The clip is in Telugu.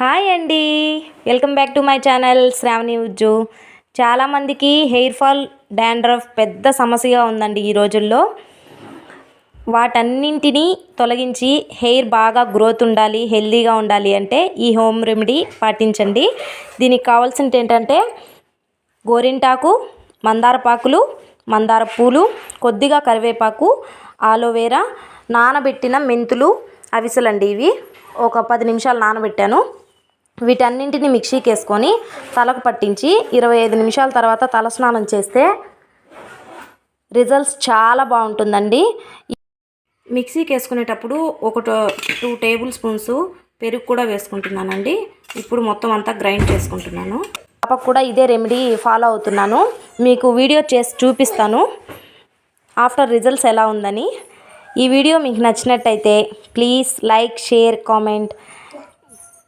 హాయ్ అండి, welcome back to my channel Shravani Ujju. చాలామందికి హెయిర్ ఫాల్, డాండ్రఫ్ పెద్ద సమస్యగా ఉందండి ఈ రోజుల్లో. వాటన్నింటినీ తొలగించి హెయిర్ బాగా గ్రోత్ ఉండాలి, హెల్దీగా ఉండాలి అంటే ఈ హోమ్ రెమెడీ పాటించండి. దీనికి కావాల్సినవి ఏంటంటే గోరింటాకు, మందారపాకులు, మందార పూలు, కొద్దిగా కరివేపాకు, ఆలోవేరా, నానబెట్టిన మెంతులు, అవిసెలండి. ఇవి ఒక 10 నిమిషాలు నానబెట్టాను. వీటన్నింటిని మిక్సీకి వేసుకొని తలకు పట్టించి 25 నిమిషాల తర్వాత తలస్నానం చేస్తే రిజల్ట్స్ చాలా బాగుంటుందండి. మిక్సీకి వేసుకునేటప్పుడు ఒక 2 టేబుల్ స్పూన్స్ పెరుగు కూడా వేసుకుంటున్నానండి. ఇప్పుడు మొత్తం అంతా గ్రైండ్ చేసుకుంటున్నాను. పాపకు కూడా ఇదే రెమెడీ ఫాలో అవుతున్నాను. మీకు వీడియో చేసి చూపిస్తాను ఆఫ్టర్ రిజల్ట్స్ ఎలా ఉందని. ఈ వీడియో మీకు నచ్చినట్టయితే ప్లీజ్ లైక్, షేర్, కామెంట్.